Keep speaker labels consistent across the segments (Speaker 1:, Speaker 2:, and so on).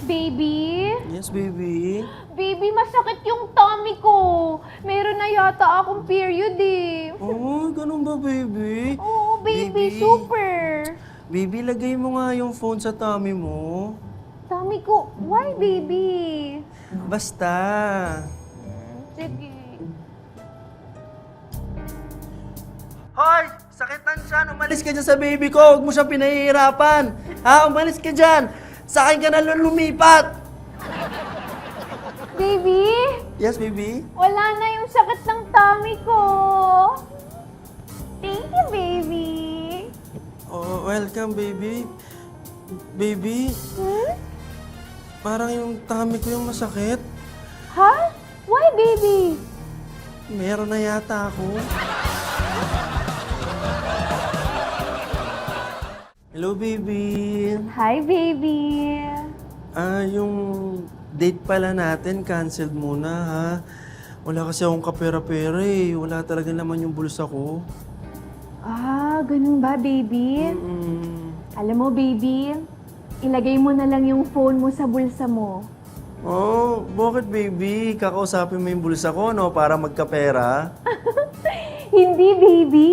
Speaker 1: Baby?
Speaker 2: Yes, baby?
Speaker 1: Baby, masakit yung tummy ko. Meron na yata akong period eh.
Speaker 2: Oh, ganun ba, baby?
Speaker 1: Oo, baby,
Speaker 2: Baby.
Speaker 1: super.
Speaker 2: Baby, lagay mo nga yung phone sa tummy mo.
Speaker 1: Tummy ko, why baby?
Speaker 2: Basta.
Speaker 1: Sige.
Speaker 2: Hoy! Sakitan siya! Umalis ka dyan sa baby ko! Huwag mo siya pinahihirapan! Ha? Umalis ka dyan! Sa akin ka na lumipat!
Speaker 1: Baby?
Speaker 2: Yes, baby?
Speaker 1: Wala na yung sakit ng tummy ko. Thank you, baby.
Speaker 2: Oh, welcome, baby. Baby,
Speaker 1: Hmm?
Speaker 2: parang yung tummy ko yung masakit.
Speaker 1: Ha? Why, baby?
Speaker 2: Meron na yata ako. Hello, baby.
Speaker 1: Hi, baby.
Speaker 2: Yung date pala natin, canceled muna, ha? Wala kasi akong kapera-pera eh. Wala talaga naman yung bulsa ko.
Speaker 1: Ah, ganun ba, baby? Alam mo, baby, ilagay mo na lang yung phone mo sa bulsa mo.
Speaker 2: Oh, bakit, baby? Kakausapin mo yung bulsa ko, no? Para magkapera?
Speaker 1: Hindi, baby.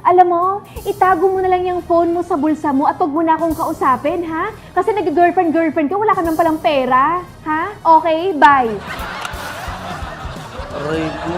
Speaker 1: Alam mo, itago mo na lang yung phone mo sa bulsa mo at huwag mo na akong kausapin, ha? Kasi nag-girlfriend ka, wala ka naman palang pera. Ha? Okay, bye.
Speaker 2: Aray ko.